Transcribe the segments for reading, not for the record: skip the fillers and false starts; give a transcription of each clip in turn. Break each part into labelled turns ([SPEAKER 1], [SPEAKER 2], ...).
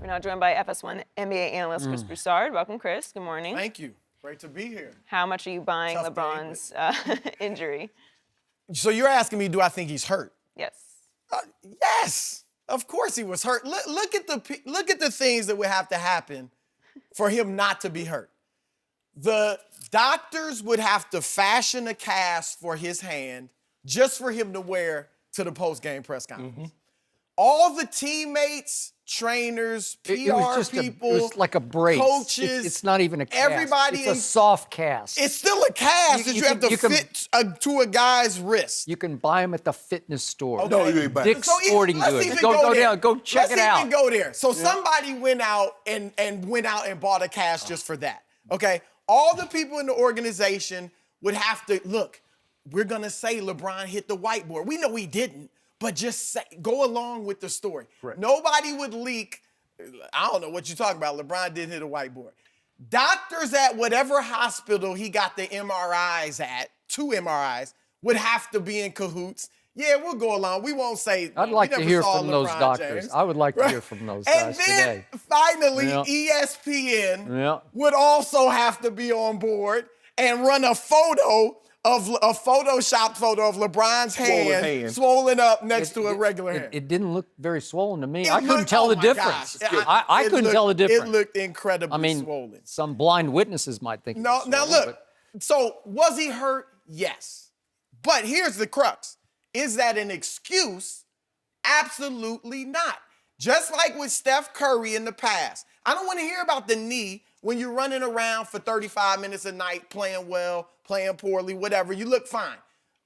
[SPEAKER 1] We're now joined by FS1 NBA analyst Chris Broussard. Welcome, Chris. Good morning.
[SPEAKER 2] Thank you. Great to be here.
[SPEAKER 1] How much are you buying
[SPEAKER 2] Tough
[SPEAKER 1] LeBron's injury?
[SPEAKER 2] So you're asking me, do I think he's hurt?
[SPEAKER 1] Yes.
[SPEAKER 2] Yes. Of course he was hurt. Look at the things that would have to happen for him not to be hurt. The doctors would have to fashion a cast for his hand just for him to wear to the post-game press conference. All the teammates, trainers, PR people,
[SPEAKER 3] it was like a brace.
[SPEAKER 2] Coaches.
[SPEAKER 3] It's not even a cast.
[SPEAKER 2] Everybody.
[SPEAKER 3] It's a soft cast.
[SPEAKER 2] It's still a cast that you have to fit to a guy's wrist.
[SPEAKER 3] You can buy them at the fitness store.
[SPEAKER 2] Okay.
[SPEAKER 4] No, you ain't buying.
[SPEAKER 3] Dick's Sporting Goods. Go down. Go check it out.
[SPEAKER 2] Let's even go there. So somebody went out and bought a cast just for that. Okay. All the people in the organization would have to look. We're gonna say LeBron hit the whiteboard. We know he didn't. But just go along with the story.
[SPEAKER 4] Right.
[SPEAKER 2] Nobody would leak. I don't know what you're talking about. LeBron did hit a whiteboard. Doctors at whatever hospital he got the MRIs at, 2 MRIs, would have to be in cahoots. Yeah, we'll go along. We won't say.
[SPEAKER 3] I'd like to hear from
[SPEAKER 2] LeBron
[SPEAKER 3] those doctors.
[SPEAKER 2] James.
[SPEAKER 3] I would like to hear from those guys
[SPEAKER 2] today. And then finally, ESPN would also have to be on board and run a photoshopped photo of LeBron's hand swollen up next to a regular hand.
[SPEAKER 3] It didn't look very swollen to me. I couldn't tell the difference. I couldn't tell the difference.
[SPEAKER 2] It looked incredibly swollen.
[SPEAKER 3] Some blind witnesses might think.
[SPEAKER 2] No, now look. So was he hurt? Yes. But here's the crux. Is that an excuse? Absolutely not. Just like with Steph Curry in the past. I don't want to hear about the knee when you're running around for 35 minutes a night, playing well, playing poorly, whatever. You look fine.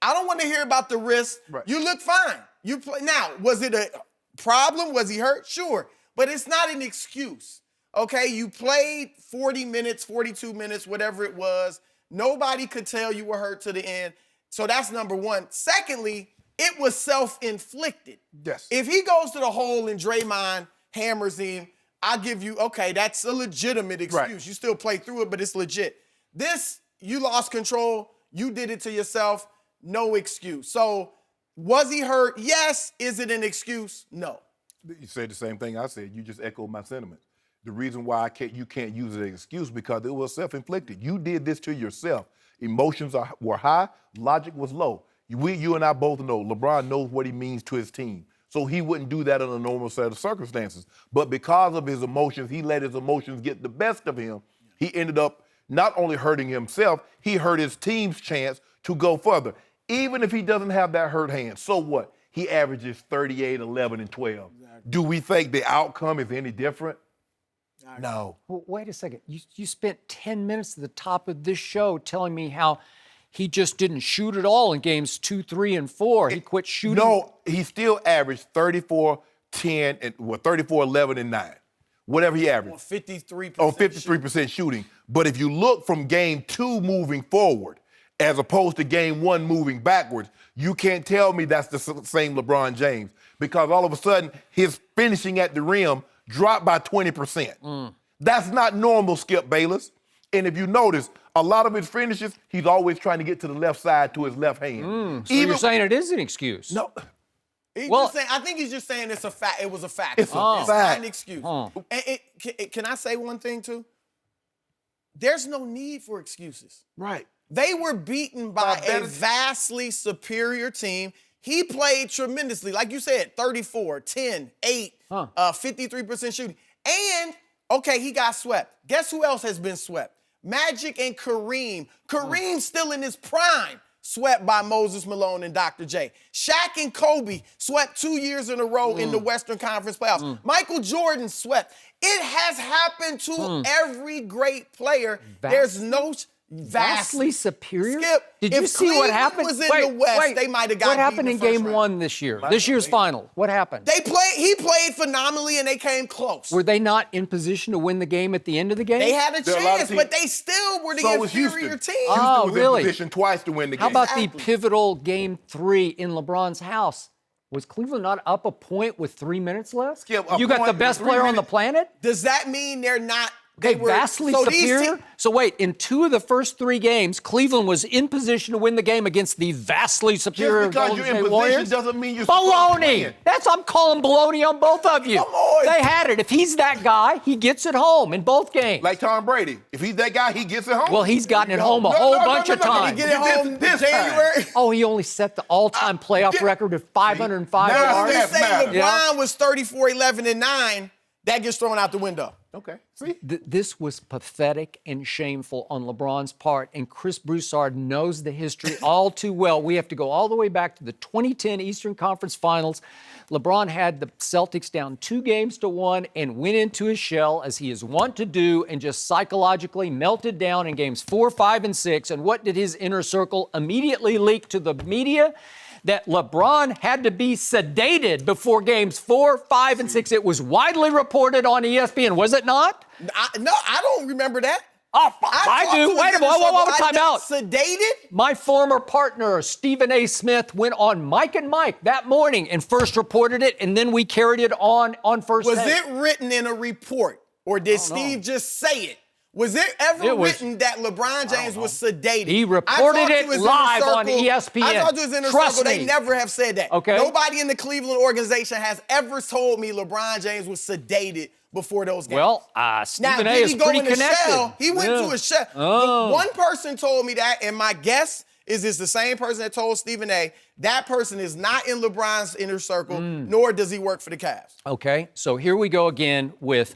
[SPEAKER 2] I don't want to hear about the wrist. Right. You look fine. You play. Now, was it a problem? Was he hurt? Sure. But it's not an excuse. Okay? You played 40 minutes, 42 minutes, whatever it was. Nobody could tell you were hurt to the end. So that's number one. Secondly, it was self-inflicted.
[SPEAKER 4] Yes.
[SPEAKER 2] If he goes to the hole and Draymond hammers him, I'll give you, okay, that's a legitimate excuse. Right. You still play through it, but it's legit. This, you lost control. You did it to yourself. No excuse. So was he hurt? Yes. Is it an excuse? No.
[SPEAKER 4] You said the same thing I said. You just echoed my sentiments. The reason why you can't use it as an excuse because it was self-inflicted. You did this to yourself. Emotions were high. Logic was low. You and I both know LeBron knows what he means to his team. So he wouldn't do that in a normal set of circumstances. But because of his emotions, he let his emotions get the best of him. He ended up not only hurting himself, he hurt his team's chance to go further. Even if he doesn't have that hurt hand, so what? He averages 38, 11, and 12. Exactly. Do we think the outcome is any different? No.
[SPEAKER 3] Well, wait a second. You spent 10 minutes at the top of this show telling me how he just didn't shoot at all in games 2, 3, and 4. He quit shooting.
[SPEAKER 4] No, he still averaged 34, 10, and 34, 11, and 9. Whatever he averaged.
[SPEAKER 2] On 53%.
[SPEAKER 4] On 53% shooting. But if you look from game 2 moving forward, as opposed to game 1 moving backwards, you can't tell me that's the same LeBron James. Because all of a sudden, his finishing at the rim dropped by 20%. That's not normal, Skip Bayless. And if you notice, a lot of his finishes, he's always trying to get to the left side to his left hand.
[SPEAKER 3] So you're saying it is an excuse?
[SPEAKER 4] No.
[SPEAKER 2] I think he's just saying it's a fact. It was a fact.
[SPEAKER 4] It's
[SPEAKER 2] not an excuse. Can I say one thing, too? There's no need for excuses.
[SPEAKER 4] Right.
[SPEAKER 2] They were beaten by a vastly superior team. He played tremendously. Like you said, 34, 10, 8, 53% shooting. And, okay, he got swept. Guess who else has been swept? Magic and Kareem. Kareem's still in his prime. Swept by Moses Malone and Dr. J. Shaq and Kobe swept 2 years in a row in the Western Conference playoffs. Michael Jordan swept. It has happened to every great player. There's no...
[SPEAKER 3] Vastly superior?
[SPEAKER 2] Skip,
[SPEAKER 3] did you see what happened?
[SPEAKER 2] Was in the West, they might have got
[SPEAKER 3] What happened in game
[SPEAKER 2] round.
[SPEAKER 3] 1 this year? This year's final. What happened?
[SPEAKER 2] He played phenomenally and they came close.
[SPEAKER 3] Were they not in position to win the game at the end of the game?
[SPEAKER 2] They had a chance, but they still were the inferior team.
[SPEAKER 3] Oh,
[SPEAKER 4] Houston was
[SPEAKER 3] really?
[SPEAKER 4] in position twice to win the game.
[SPEAKER 3] How about the pivotal game 3 in LeBron's house? Was Cleveland not up a point with 3 minutes left?
[SPEAKER 4] Skip,
[SPEAKER 3] you got the best player on the planet?
[SPEAKER 2] Does that mean they're not They
[SPEAKER 3] Okay,
[SPEAKER 2] were
[SPEAKER 3] vastly
[SPEAKER 2] so these
[SPEAKER 3] superior. So wait, in 2 of the first 3 games, Cleveland was in position to win the game against the vastly superior
[SPEAKER 4] Just because
[SPEAKER 3] Golden
[SPEAKER 4] you're in
[SPEAKER 3] State
[SPEAKER 4] position
[SPEAKER 3] Warriors.
[SPEAKER 4] doesn't mean you're supposed to
[SPEAKER 3] Baloney.
[SPEAKER 4] win.
[SPEAKER 3] I'm calling baloney on both of you.
[SPEAKER 2] Come on.
[SPEAKER 3] They had it. If he's that guy, he gets it home in both games.
[SPEAKER 4] Like Tom Brady. If he's that guy, he gets it home.
[SPEAKER 3] Well, he's gotten it home a whole bunch of
[SPEAKER 2] Did he
[SPEAKER 3] times.
[SPEAKER 2] get it home
[SPEAKER 4] This
[SPEAKER 2] January?
[SPEAKER 3] Oh, he only set the all-time playoff record of 505
[SPEAKER 4] Now
[SPEAKER 3] yards.
[SPEAKER 2] They
[SPEAKER 4] That
[SPEAKER 2] say
[SPEAKER 4] matters.
[SPEAKER 2] LeBron was 34, 11, and 9. That gets thrown out the window.
[SPEAKER 4] Okay. See?
[SPEAKER 3] This was pathetic and shameful on LeBron's part, and Chris Broussard knows the history all too well. We have to go all the way back to the 2010 Eastern Conference Finals. LeBron had the Celtics down 2-1 and went into his shell, as he is wont to do, and just psychologically melted down in games 4, 5, and 6. And what did his inner circle immediately leak to the media? That LeBron had to be sedated before games 4, 5, and 6. It was widely reported on ESPN, was it not?
[SPEAKER 2] No, I don't remember that.
[SPEAKER 3] Oh, I
[SPEAKER 2] talked
[SPEAKER 3] do.
[SPEAKER 2] to
[SPEAKER 3] Wait a
[SPEAKER 2] his
[SPEAKER 3] minute.
[SPEAKER 2] inner
[SPEAKER 3] Whoa,
[SPEAKER 2] circle.
[SPEAKER 3] time out.
[SPEAKER 2] Sedated?
[SPEAKER 3] My former partner, Stephen A. Smith, went on Mike and Mike that morning and first reported it, and then we carried it on First
[SPEAKER 2] Was
[SPEAKER 3] Take.
[SPEAKER 2] it written in a report, or did Steve just say it? Was it ever written that LeBron James was sedated?
[SPEAKER 3] He reported it live on ESPN.
[SPEAKER 2] I talked to his inner
[SPEAKER 3] Trust
[SPEAKER 2] circle.
[SPEAKER 3] me.
[SPEAKER 2] They never have said that.
[SPEAKER 3] Okay.
[SPEAKER 2] Nobody in the Cleveland organization has ever told me LeBron James was sedated before those games.
[SPEAKER 3] Well,
[SPEAKER 2] Now,
[SPEAKER 3] Stephen A.
[SPEAKER 2] did
[SPEAKER 3] is
[SPEAKER 2] he go
[SPEAKER 3] pretty
[SPEAKER 2] in the
[SPEAKER 3] connected.
[SPEAKER 2] shell? He went to a shell.
[SPEAKER 3] Oh.
[SPEAKER 2] One person told me that, and my guess is it's the same person that told Stephen A. That person is not in LeBron's inner circle, nor does he work for the Cavs.
[SPEAKER 3] Okay, so here we go again with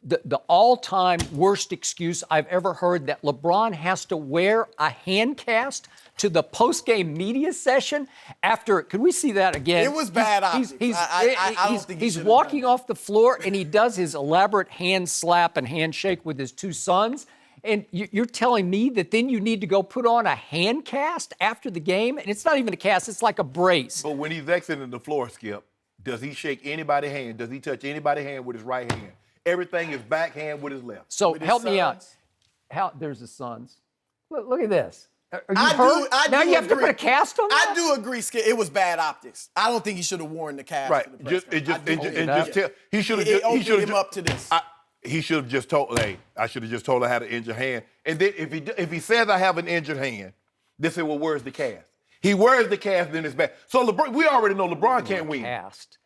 [SPEAKER 3] the all-time worst excuse I've ever heard, that LeBron has to wear a hand cast to the post-game media session after. Could we see that again?
[SPEAKER 2] It was bad optics. I don't think he
[SPEAKER 3] he's
[SPEAKER 2] should have
[SPEAKER 3] walking
[SPEAKER 2] done it.
[SPEAKER 3] off the floor and he does his elaborate hand slap and handshake with his 2 sons. And you're telling me that then you need to go put on a hand cast after the game? And it's not even a cast, it's like a brace.
[SPEAKER 4] But when he's exiting the floor, Skip, does he shake anybody's hand? Does he touch anybody's hand with his right hand? Everything is backhand with his left.
[SPEAKER 3] So
[SPEAKER 2] With his
[SPEAKER 3] help me out.
[SPEAKER 2] sons?
[SPEAKER 3] There's the sons. Look at this. Are you
[SPEAKER 2] I
[SPEAKER 3] hurt?
[SPEAKER 2] do
[SPEAKER 3] Now you have to
[SPEAKER 2] agree.
[SPEAKER 3] put a cast on that?
[SPEAKER 2] I do agree, Skip. It was bad optics. I don't think he should have worn the cast.
[SPEAKER 4] Right.
[SPEAKER 2] To the press conference.
[SPEAKER 4] He should have
[SPEAKER 2] It
[SPEAKER 4] just. He
[SPEAKER 2] opened
[SPEAKER 4] should
[SPEAKER 2] him
[SPEAKER 4] have
[SPEAKER 2] up to this.
[SPEAKER 4] He should have just told. Hey, I should have just told her I had an injured hand. And then if he says I have an injured hand, they say, well, where's the cast? He wears the cast, then it's back. So LeBron, we already know LeBron can't win.
[SPEAKER 3] Cast.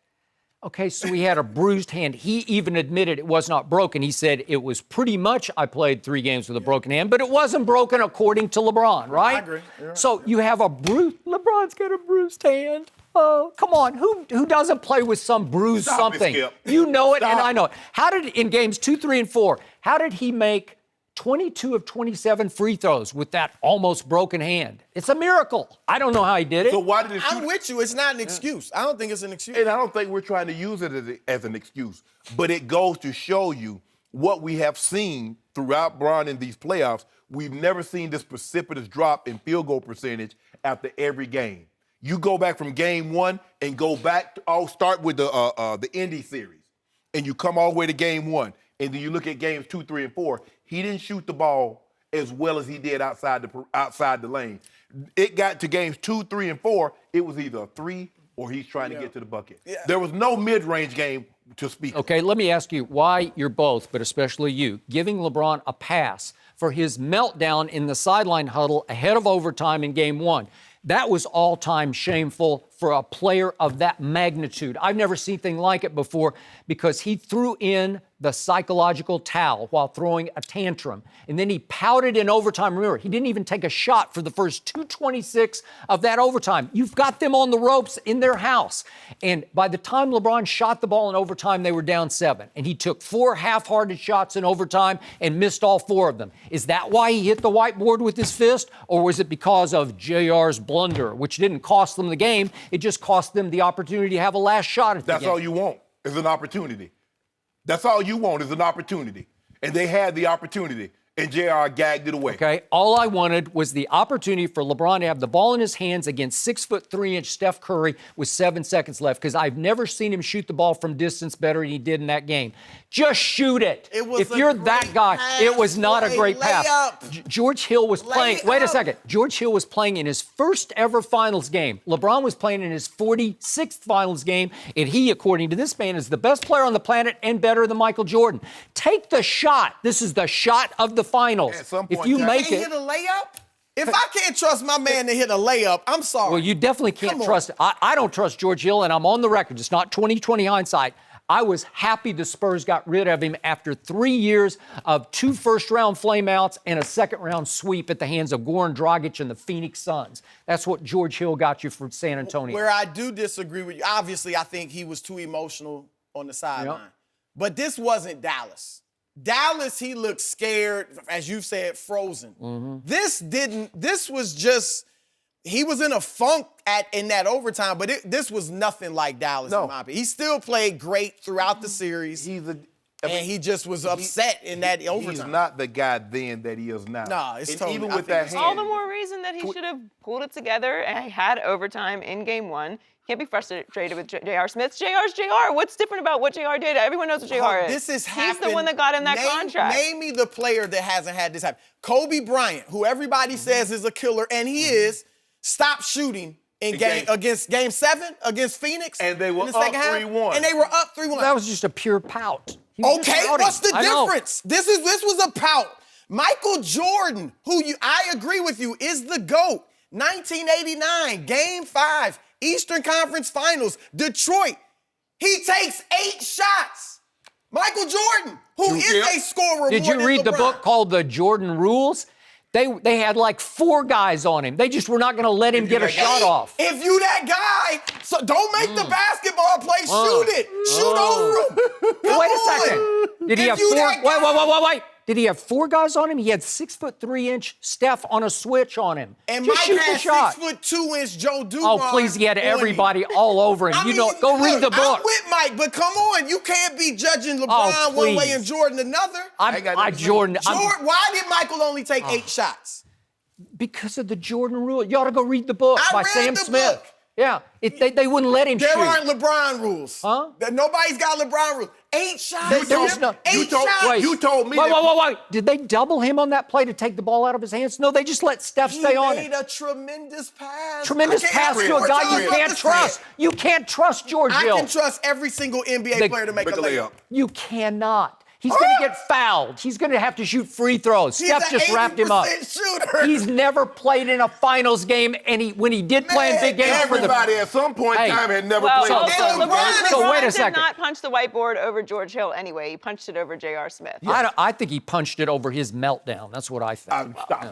[SPEAKER 3] Okay, so he had a bruised hand. He even admitted it was not broken. He said it was pretty much, I played 3 games with a broken hand, but it wasn't broken according to LeBron, right?
[SPEAKER 2] I agree. You're right.
[SPEAKER 3] So you have a bruised, LeBron's got a bruised hand. Oh, come on. Who doesn't play with some bruised
[SPEAKER 4] Stop it,
[SPEAKER 3] something?
[SPEAKER 4] Skip.
[SPEAKER 3] You know it, and
[SPEAKER 4] Stop.
[SPEAKER 3] I know it. How did, in games 2, 3, and 4, how did he make 22 of 27 free throws with that almost broken hand? It's a miracle. I don't know how he did it.
[SPEAKER 4] So why did it
[SPEAKER 2] I'm with you. It's not an excuse. I don't think it's an excuse.
[SPEAKER 4] And I don't think we're trying to use it as an excuse, but it goes to show you what we have seen throughout Bron in these playoffs. We've never seen this precipitous drop in field goal percentage after every game. You go back from game 1 and go back. I'll start with the Indy series, and you come all the way to game 1, and then you look at games 2, 3, and 4. He didn't shoot the ball as well as he did outside the lane. It got to games 2, 3, and 4. It was either a 3 or he's trying to get to the bucket.
[SPEAKER 2] Yeah.
[SPEAKER 4] There was no mid-range game to speak of.
[SPEAKER 3] Okay, let me ask you why you're both, but especially you, giving LeBron a pass for his meltdown in the sideline huddle ahead of overtime in game 1. That was all-time shameful for a player of that magnitude. I've never seen anything like it before, because he threw in the psychological towel while throwing a tantrum. And then he pouted in overtime. Remember, he didn't even take a shot for the first 2:26 of that overtime. You've got them on the ropes in their house. And by the time LeBron shot the ball in overtime, they were down 7. And he took 4 half-hearted shots in overtime and missed all 4 of them. Is that why he hit the whiteboard with his fist? Or was it because of JR's blunder, which didn't cost them the game? It just cost them the opportunity to have a last shot at the game.
[SPEAKER 4] That's all you want is an opportunity. That's all you want is an opportunity. And they had the opportunity. and JR gagged it away.
[SPEAKER 3] Okay, all I wanted was the opportunity for LeBron to have the ball in his hands against 6'3" Steph Curry with 7 seconds left, because I've never seen him shoot the ball from distance better than he did in that game. Just shoot it. If you're that guy, it was not a great pass. George Hill was playing. Wait a second. George Hill was playing in his first ever finals game. LeBron was playing in his 46th finals game, and he, according to this man, is the best player on the planet and better than Michael Jordan. Take the shot. This is the shot of the finals.
[SPEAKER 4] At some
[SPEAKER 3] If
[SPEAKER 4] point,
[SPEAKER 3] you
[SPEAKER 4] you
[SPEAKER 3] make
[SPEAKER 2] Can't
[SPEAKER 3] it,
[SPEAKER 2] hit a layup? If I can't trust my man to hit a layup, I'm sorry.
[SPEAKER 3] well, you definitely can't
[SPEAKER 2] Come on.
[SPEAKER 3] trust it. I don't trust George Hill, and I'm on the record. It's not 20/20 hindsight. I was happy the Spurs got rid of him after 3 years of 2 first-round flameouts and a second-round sweep at the hands of Goran Dragic and the Phoenix Suns. That's what George Hill got you from San Antonio.
[SPEAKER 2] Where I do disagree with you, obviously, I think he was too emotional on the sideline.
[SPEAKER 3] Yep.
[SPEAKER 2] But this wasn't Dallas. Dallas, he looked scared, as you said, frozen. This was just, he was in a funk in that overtime, but this was nothing like Dallas, in my opinion. He still played great throughout the series, and he just was upset in that overtime.
[SPEAKER 4] He's not the guy then that he is now.
[SPEAKER 2] No, it's
[SPEAKER 4] and
[SPEAKER 2] totally,
[SPEAKER 4] even
[SPEAKER 2] I
[SPEAKER 4] with
[SPEAKER 2] think
[SPEAKER 4] that
[SPEAKER 2] it's
[SPEAKER 4] hand,
[SPEAKER 1] All the more reason that he should have pulled it together and had overtime in game 1. Can't be frustrated with J.R. Smith. JR's JR. What's different about what JR did? Everyone knows what JR is.
[SPEAKER 2] This is
[SPEAKER 1] He's the one that got him that contract.
[SPEAKER 2] Name me the player that hasn't had this happen. Kobe Bryant, who everybody says is a killer, and he is, stopped shooting in against Game 7 against Phoenix.
[SPEAKER 4] And they were
[SPEAKER 2] in the
[SPEAKER 4] up
[SPEAKER 2] second half,
[SPEAKER 4] 3-1.
[SPEAKER 2] And they were up 3-1.
[SPEAKER 3] That was just a pure pout. He was just
[SPEAKER 2] Okay,
[SPEAKER 3] pouting.
[SPEAKER 2] what's the
[SPEAKER 3] I know.
[SPEAKER 2] difference? This was a pout. Michael Jordan, I agree with you, is the GOAT. 1989, Game 5, Eastern Conference Finals, Detroit. He takes 8 shots. Michael Jordan, who is a scorer.
[SPEAKER 3] Did you read the book called The Jordan Rules? They had like 4 guys on him. They just were not going to let him get a shot off.
[SPEAKER 2] If you that guy, so don't make the basketball play. Shoot it. Shoot over him. Come
[SPEAKER 3] Wait a
[SPEAKER 2] on.
[SPEAKER 3] second. Did he
[SPEAKER 2] If
[SPEAKER 3] have
[SPEAKER 2] you
[SPEAKER 3] 4?
[SPEAKER 2] that guy-
[SPEAKER 3] Wait. Did he have 4 guys on him? He had 6'3" Steph on a switch on him.
[SPEAKER 2] And
[SPEAKER 3] just
[SPEAKER 2] Mike
[SPEAKER 3] shoot the
[SPEAKER 2] had
[SPEAKER 3] shot.
[SPEAKER 2] 6'2" Joe Dumars.
[SPEAKER 3] Oh, please, he had
[SPEAKER 2] on him.
[SPEAKER 3] everybody all over him. Go read the book.
[SPEAKER 2] I'm with Mike, but come on. You can't be judging LeBron one way and Jordan another.
[SPEAKER 3] Jordan.
[SPEAKER 2] Why did Michael only take 8 shots?
[SPEAKER 3] Because of the Jordan rule. You ought to go read the book by
[SPEAKER 2] read
[SPEAKER 3] Sam
[SPEAKER 2] the
[SPEAKER 3] Smith.
[SPEAKER 2] book.
[SPEAKER 3] Yeah, they wouldn't let him shoot.
[SPEAKER 2] There aren't LeBron rules.
[SPEAKER 3] Huh?
[SPEAKER 2] Nobody's got LeBron rules. 8 shots.
[SPEAKER 3] There was no.
[SPEAKER 2] 8 shots.
[SPEAKER 4] You told me.
[SPEAKER 3] Wait. Did they double him on that play to take the ball out of his hands? No, they just let Steph stay on
[SPEAKER 2] He
[SPEAKER 3] it.
[SPEAKER 2] made a tremendous pass.
[SPEAKER 3] Tremendous pass to a guy you can't trust. You can't trust George Hill.
[SPEAKER 2] I can trust every single NBA player to make a layup.
[SPEAKER 3] You cannot. He's going to get fouled. He's going to have to shoot free throws.
[SPEAKER 2] He's
[SPEAKER 3] Steph just wrapped him up.
[SPEAKER 2] Shooter.
[SPEAKER 3] He's never played in a finals game, and when he did play in big games
[SPEAKER 4] Everybody at some point in time had never played
[SPEAKER 1] Well,
[SPEAKER 4] a finals game.
[SPEAKER 3] So wait a
[SPEAKER 1] LeBron
[SPEAKER 3] second.
[SPEAKER 1] did not punch the whiteboard over George Hill anyway. He punched it over J.R. Smith.
[SPEAKER 3] I think he punched it over his meltdown. That's what I think.
[SPEAKER 4] Stop.